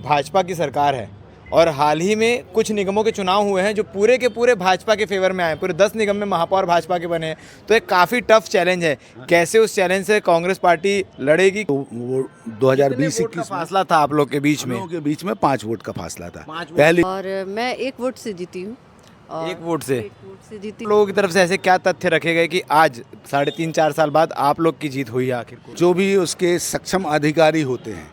भाजपा की सरकार है और हाल ही में कुछ निगमों के चुनाव हुए हैं जो पूरे के पूरे भाजपा के फेवर में आए। पूरे 10 निगम में महापौर भाजपा के बने हैं। तो एक काफ़ी टफ चैलेंज है। कैसे उस चैलेंज से कांग्रेस पार्टी लड़ेगी? तो वो 2020-21 का फासला था आप लोग के बीच में? लोगों के बीच में 5 वोट का फासला था। 5 वोट। पहली और मैं 1 वोट से जीती हूँ। और एक वोट से? 1 वोट से जीती। लोगों की तरफ से ऐसे क्या तथ्य रखे गए कि आज 3.5-4 साल बाद आप लोग की जीत हुई है आखिर को? जो भी उसके सक्षम अधिकारी होते हैं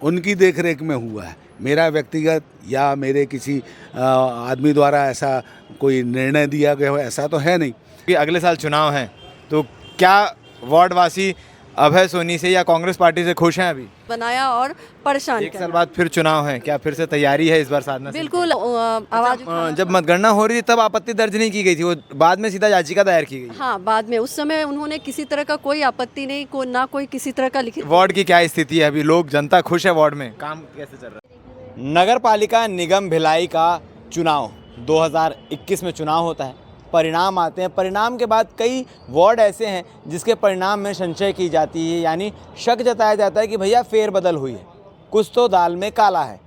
उनकी देखरेख में हुआ है। मेरा व्यक्तिगत या मेरे किसी आदमी द्वारा ऐसा कोई निर्णय दिया गया हो ऐसा तो है नहीं। कि अगले साल चुनाव हैं तो क्या वार्ड वासी अभय सोनी से या कांग्रेस पार्टी से खुश हैं? अभी बनाया और परेशान 1 साल किया। बाद फिर चुनाव है, क्या फिर से तैयारी है इस बार साधना सिंह? बिल्कुल आवाज जब मतगणना हो रही थी तब आपत्ति दर्ज नहीं की गई थी, वो बाद में सीधा याचिका दायर की गई? हाँ, बाद में उस समय उन्होंने किसी तरह का कोई आपत्ति नहीं, ना कोई किसी तरह का लिखित। वार्ड की क्या स्थिति है अभी? लोग, जनता खुश है वार्ड में? काम कैसे चल रहा है? नगर पालिका निगम भिलाई का चुनाव 2021 में चुनाव होता है। परिणाम आते हैं। परिणाम के बाद कई वार्ड ऐसे हैं जिसके परिणाम में संशय की जाती है, यानी शक जताया जाता है कि भैया फेरबदल हुई है, कुछ तो दाल में काला है।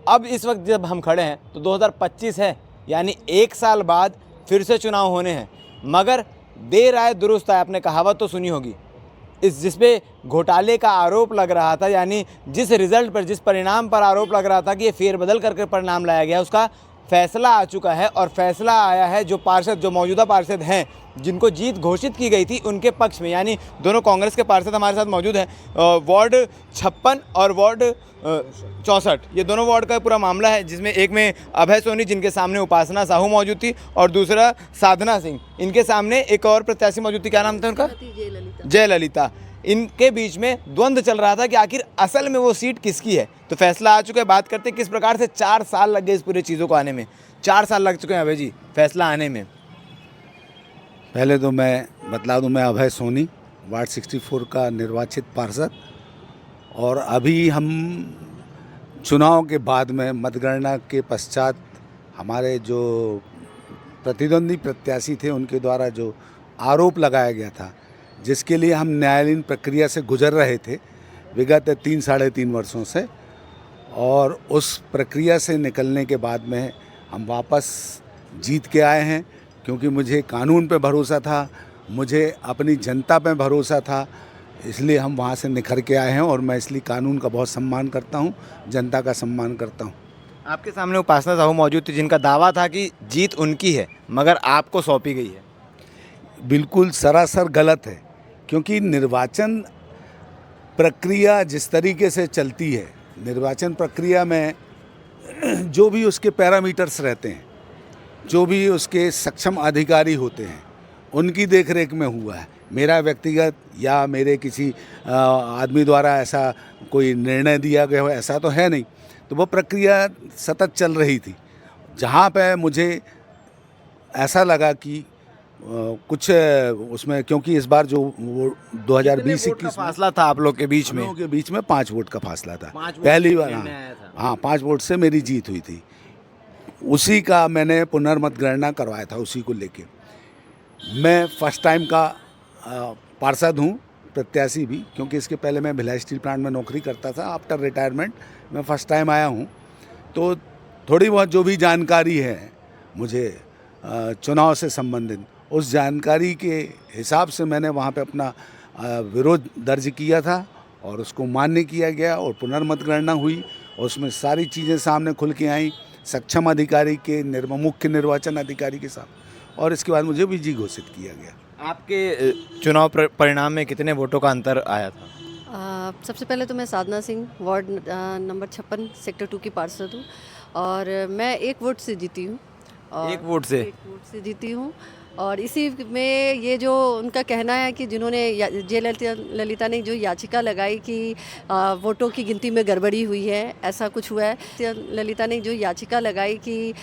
अब इस वक्त जब हम खड़े हैं तो 2025 है, यानी 1 साल बाद फिर से चुनाव होने हैं। मगर देर आए दुरुस्त आए, आपने कहावत तो सुनी होगी। जिसपे घोटाले का आरोप लग रहा था, यानी जिस रिजल्ट पर, जिस परिणाम पर आरोप लग रहा था कि ये फेरबदल करके परिणाम लाया गया, उसका फैसला आ चुका है। और फैसला आया है जो पार्षद, जो मौजूदा पार्षद हैं जिनको जीत घोषित की गई थी, उनके पक्ष में। यानी दोनों कांग्रेस के पार्षद हमारे साथ मौजूद हैं। वार्ड 56 और वार्ड 64, ये दोनों वार्ड का पूरा मामला है, जिसमें एक में अभय सोनी, जिनके सामने उपासना साहू मौजूद थी, और दूसरा साधना सिंह, इनके सामने एक और प्रत्याशी मौजूद थी। क्या नाम था उनका? जयललिता। इनके बीच में द्वंद्व चल रहा था कि आखिर असल में वो सीट किसकी है। तो फैसला आ चुका है। बात करते हैं किस प्रकार से 4 साल लग गए इस पूरे चीज़ों को आने में। 4 साल लग चुके हैं अभय जी फैसला आने में। पहले तो मैं बतला दूं, मैं अभय सोनी, वार्ड 64 का निर्वाचित पार्षद। और अभी हम चुनाव के बाद में, मतगणना के पश्चात, हमारे जो प्रतिद्वंदी प्रत्याशी थे उनके द्वारा जो आरोप लगाया गया था, जिसके लिए हम न्यायालयीन प्रक्रिया से गुजर रहे थे विगत 3-3.5 वर्षों से, और उस प्रक्रिया से निकलने के बाद में हम वापस जीत के आए हैं। क्योंकि मुझे कानून पे भरोसा था, मुझे अपनी जनता पे भरोसा था, इसलिए हम वहाँ से निखर के आए हैं। और मैं इसलिए कानून का बहुत सम्मान करता हूँ, जनता का सम्मान करता हूँ। आपके सामने उपासना साहू मौजूद थी, जिनका दावा था कि जीत उनकी है मगर आपको सौंपी गई है। बिल्कुल सरासर गलत है। क्योंकि निर्वाचन प्रक्रिया जिस तरीके से चलती है, निर्वाचन प्रक्रिया में जो भी उसके पैरामीटर्स रहते हैं, जो भी उसके सक्षम अधिकारी होते हैं, उनकी देखरेख में हुआ है। मेरा व्यक्तिगत या मेरे किसी आदमी द्वारा ऐसा कोई निर्णय दिया गया हो ऐसा तो है नहीं। तो वो प्रक्रिया सतत चल रही थी। जहाँ पे मुझे ऐसा लगा कि कुछ उसमें, क्योंकि इस बार जो वो 2020-21 फासला था आप लोग के बीच में? लोगों के बीच में 5 वोट का फासला था। 5 वोट पहली बार, निर्णय आया था। हाँ 5 वोट से मेरी जीत हुई थी। उसी का मैंने पुनर्मतगणना करवाया था। उसी को लेके मैं फर्स्ट टाइम का पार्षद हूँ, प्रत्याशी भी। क्योंकि इसके पहले मैं भिलाई स्टील प्लांट में नौकरी करता था। आफ्टर रिटायरमेंट मैं फर्स्ट टाइम आया हूँ। तो थोड़ी बहुत जो भी जानकारी है मुझे चुनाव से संबंधित, उस जानकारी के हिसाब से मैंने वहाँ पे अपना विरोध दर्ज किया था और उसको मान्य किया गया और पुनर्मतगणना हुई। और उसमें सारी चीज़ें सामने खुल के आई, सक्षम अधिकारी के, मुख्य निर्वाचन अधिकारी के साथ। और इसके बाद मुझे विजयी घोषित किया गया। आपके चुनाव परिणाम में कितने वोटों का अंतर आया था? सबसे पहले तो मैं साधना सिंह, वार्ड नंबर 56, सेक्टर 2 की पार्षद हूँ। और मैं 1 वोट से जीती हूँ। 1 वोट से? 1 वोट से जीती हूँ। और इसी में ये जो उनका कहना है कि जिन्होंने जयललिता ने जो याचिका लगाई कि वोटों की गिनती में गड़बड़ी हुई है, ऐसा कुछ हुआ है। ललिता ने जो याचिका लगाई कि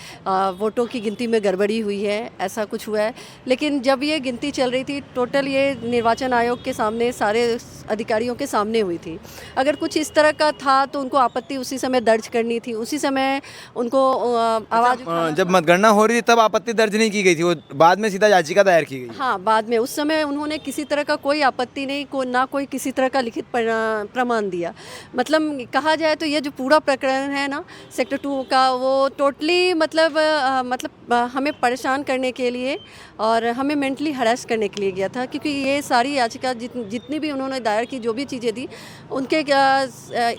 वोटों की गिनती में गड़बड़ी हुई है, ऐसा कुछ हुआ है। लेकिन जब ये गिनती चल रही थी, टोटल ये निर्वाचन आयोग के सामने, सारे अधिकारियों के सामने हुई थी। अगर कुछ इस तरह का था तो उनको आपत्ति उसी समय दर्ज करनी थी, उसी समय उनको आवाज़। जब मतगणना हो रही थी तब आपत्ति दर्ज नहीं की गई थी, वो बाद में सीधा जनहित याचिका दायर की गई। हाँ, बाद में उस समय उन्होंने किसी तरह का कोई आपत्ति नहीं ना कोई किसी तरह का लिखित प्रमाण दिया। मतलब कहा जाए तो ये जो पूरा प्रकरण है ना सेक्टर 2 का, वो टोटली हमें परेशान करने के लिए और हमें मेंटली हरास करने के लिए गया था, क्योंकि ये सारी याचिका जितनी भी उन्होंने दायर की, जो भी चीज़ें दी, उनके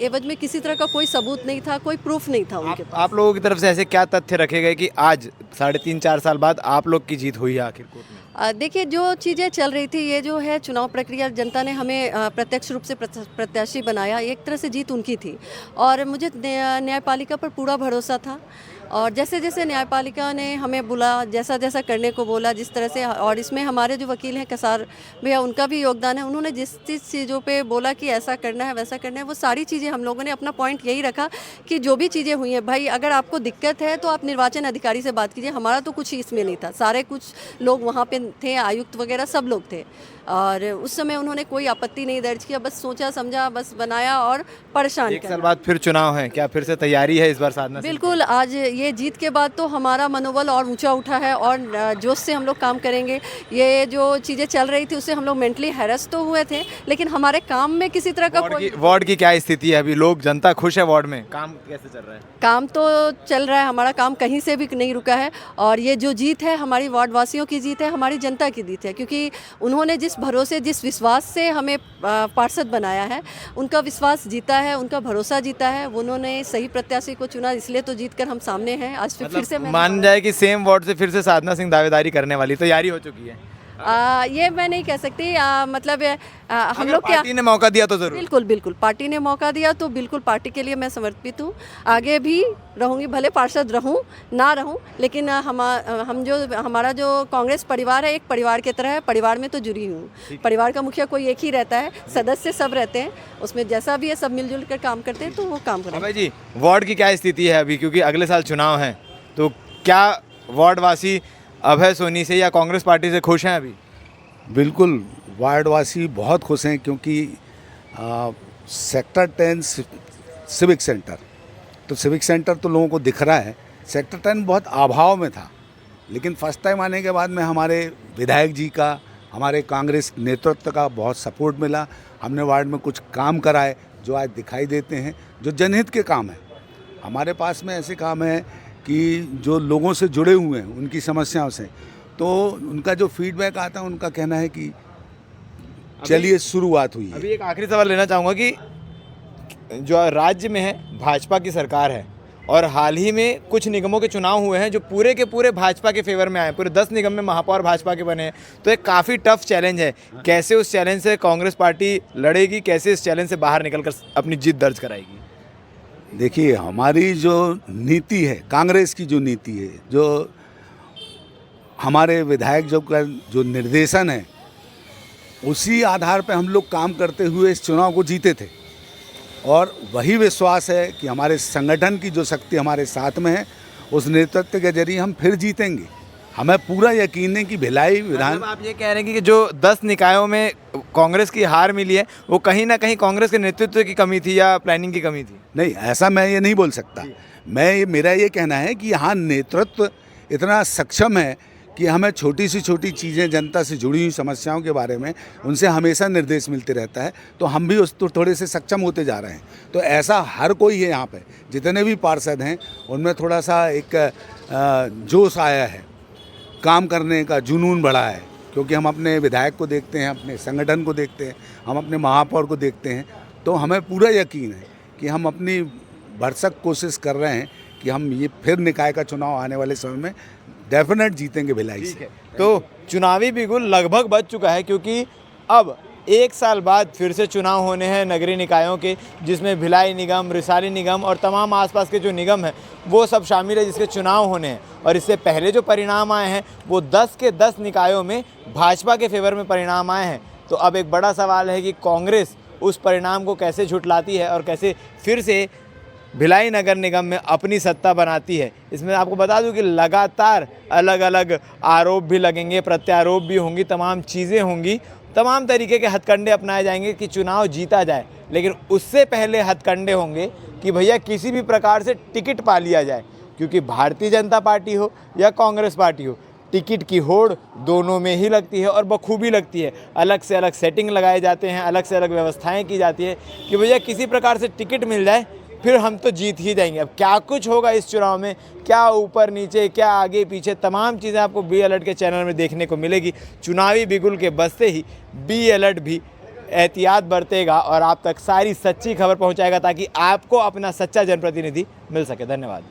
एवज में किसी तरह का कोई सबूत नहीं था, कोई प्रूफ नहीं था उनके पास। आप लोगों की तरफ से ऐसे क्या तथ्य रखे गए कि आज 3.5-4 साल बाद आप लोग की जीत हुई है आखिर कोर्ट में? देखिए, जो चीज़ें चल रही थी, ये जो है चुनाव प्रक्रिया, जनता ने हमें प्रत्यक्ष रूप से प्रत्याशी बनाया, एक तरह से जीत उनकी थी और मुझे न्यायपालिका पर पूरा भरोसा था। और जैसे जैसे न्यायपालिका ने हमें बोला, जैसा जैसा करने को बोला, जिस तरह से, और इसमें हमारे जो वकील हैं कसार भैया, उनका भी योगदान है। उन्होंने जिस चीज़ों पे बोला कि ऐसा करना है वैसा करना है, वो सारी चीज़ें हम लोगों ने अपना पॉइंट यही रखा कि जो भी चीज़ें हुई हैं, भाई अगर आपको दिक्कत है तो आप निर्वाचन अधिकारी से बात कीजिए, हमारा तो कुछ इसमें नहीं था। सारे कुछ लोग वहाँ पे थे, आयुक्त वगैरह सब लोग थे, और उस समय उन्होंने कोई आपत्ति नहीं दर्ज किया, बस सोचा समझा, बस बनाया और परेशान किया। 1 साल बाद फिर चुनाव है, क्या फिर से तैयारी है इस बार साधना? बिल्कुल, आज ये जीत के बाद तो हमारा मनोबल और ऊंचा उठा है और जोश से हम लोग काम करेंगे। ये जो चीज़ें चल रही थी उससे हम लोग मेंटली हैरेस तो हुए थे, लेकिन हमारे काम में किसी तरह का वार्ड की क्या स्थिति है अभी? लोग, जनता खुश है वार्ड में? काम कैसे चल रहा है? काम तो चल रहा है, हमारा काम कहीं से भी नहीं रुका है। और ये जो जीत है हमारी वार्ड वासियों की जीत है, हमारी जनता की जीत है, क्योंकि उन्होंने जिस भरोसे, जिस विश्वास से हमें पार्षद बनाया है, उनका विश्वास जीता है, उनका भरोसा जीता है। उन्होंने सही प्रत्याशी को चुना, इसलिए तो जीत कर हम सामने हैं। आज फिर से मान जाए कि सेम वार्ड से फिर से साधना सिंह दावेदारी करने वाली, तैयारी हो चुकी है? ये मैं नहीं कह सकती, हम लोग पार्टी ने मौका दिया तो जरूर। बिल्कुल बिल्कुल, पार्टी ने मौका दिया तो बिल्कुल पार्टी के लिए मैं समर्पित हूँ। आगे भी रहूँगी, भले पार्षद रहूँ ना रहूँ, लेकिन हमारा जो कांग्रेस परिवार है, एक परिवार की तरह है, परिवार में तो जुड़ी हूँ। परिवार का मुखिया कोई एक ही रहता है, सदस्य सब रहते हैं, उसमें जैसा भी है सब मिलजुल कर काम करते हैं, तो वो काम करें। भाई जी, वार्ड की क्या स्थिति है अभी, क्योंकि अगले साल चुनाव है, तो क्या वार्डवासी अभय सोनी से या कांग्रेस पार्टी से खुश हैं अभी? बिल्कुल, वार्डवासी बहुत खुश हैं, क्योंकि सेक्टर 10 सिविक सेंटर, तो सिविक सेंटर तो लोगों को दिख रहा है, सेक्टर 10 बहुत अभाव में था, लेकिन फर्स्ट टाइम आने के बाद में हमारे विधायक जी का, हमारे कांग्रेस नेतृत्व का बहुत सपोर्ट मिला। हमने वार्ड में कुछ काम कराए जो आज दिखाई देते हैं, जो जनहित के काम हैं। हमारे पास में ऐसे काम है कि जो लोगों से जुड़े हुए हैं, उनकी समस्याओं से, तो उनका जो फीडबैक आता है, उनका कहना है कि चलिए शुरुआत हुई है। अभी एक आखिरी सवाल लेना चाहूँगा कि जो राज्य में है भाजपा की सरकार है, और हाल ही में कुछ निगमों के चुनाव हुए हैं जो पूरे के पूरे भाजपा के फेवर में आए, पूरे 10 निगम में महापौर भाजपा के बने हैं, तो एक काफ़ी टफ चैलेंज है। कैसे उस चैलेंज से कांग्रेस पार्टी लड़ेगी, कैसे इस चैलेंज से बाहर निकलकर अपनी जीत दर्ज कराएगी? देखिए, हमारी जो नीति है, कांग्रेस की जो नीति है, जो हमारे विधायक जो निर्देशन है, उसी आधार पे हम लोग काम करते हुए इस चुनाव को जीते थे, और वही विश्वास है कि हमारे संगठन की जो शक्ति हमारे साथ में है, उस नेतृत्व के जरिए हम फिर जीतेंगे। हमें पूरा यकीन है कि भिलाई विधान, आप ये कह रहे हैं कि जो 10 निकायों में कांग्रेस की हार मिली है, वो कहीं ना कहीं कांग्रेस के नेतृत्व की कमी थी या प्लानिंग की कमी थी? नहीं, ऐसा मैं ये नहीं बोल सकता। मेरा ये कहना है कि यहाँ नेतृत्व इतना सक्षम है कि हमें छोटी से छोटी चीज़ें, जनता से जुड़ी हुई समस्याओं के बारे में उनसे हमेशा निर्देश मिलते रहता है, तो हम भी उस तो थोड़े से सक्षम होते जा रहे हैं। तो ऐसा हर कोई है यहाँ पे, जितने भी पार्षद हैं उनमें थोड़ा सा एक जोश आया है, काम करने का जुनून बढ़ा है, क्योंकि हम अपने विधायक को देखते हैं, अपने संगठन को देखते हैं, हम अपने महापौर को देखते हैं, तो हमें पूरा यकीन है कि हम अपनी भरसक कोशिश कर रहे हैं कि हम ये फिर निकाय का चुनाव आने वाले समय में डेफिनेट जीतेंगे भिलाई से। तो चुनावी बिगुल लगभग बज चुका है, क्योंकि अब 1 साल बाद फिर से चुनाव होने हैं नगरीय निकायों के, जिसमें भिलाई निगम, रिसाली निगम और तमाम आसपास के जो निगम हैं वो सब शामिल है, जिसके चुनाव होने हैं। और इससे पहले जो परिणाम आए हैं वो 10 के 10 निकायों में भाजपा के फेवर में परिणाम आए हैं। तो अब एक बड़ा सवाल है कि कांग्रेस उस परिणाम को कैसे झुठलाती है और कैसे फिर से भिलाई नगर निगम में अपनी सत्ता बनाती है। इसमें आपको बता दूं कि लगातार अलग अलग आरोप भी लगेंगे, प्रत्यारोप भी होंगी, तमाम चीज़ें होंगी, तमाम तरीके के हथकंडे अपनाए जाएंगे कि चुनाव जीता जाए। लेकिन उससे पहले हथकंडे होंगे कि भैया किसी भी प्रकार से टिकट पा लिया जाए, क्योंकि भारतीय जनता पार्टी हो या कांग्रेस पार्टी हो, टिकट की होड़ दोनों में ही लगती है और बखूबी लगती है। अलग से अलग सेटिंग लगाए जाते हैं, अलग से अलग व्यवस्थाएं की जाती है कि भैया किसी प्रकार से टिकट मिल जाए फिर हम तो जीत ही जाएंगे। अब क्या कुछ होगा इस चुनाव में, क्या ऊपर नीचे, क्या आगे पीछे, तमाम चीज़ें आपको बी अलर्ट के चैनल में देखने को मिलेगी। चुनावी बिगुल के बजते ही बी अलर्ट भी एहतियात बरतेगा और आप तक सारी सच्ची खबर पहुंचाएगा ताकि आपको अपना सच्चा जनप्रतिनिधि मिल सके। धन्यवाद।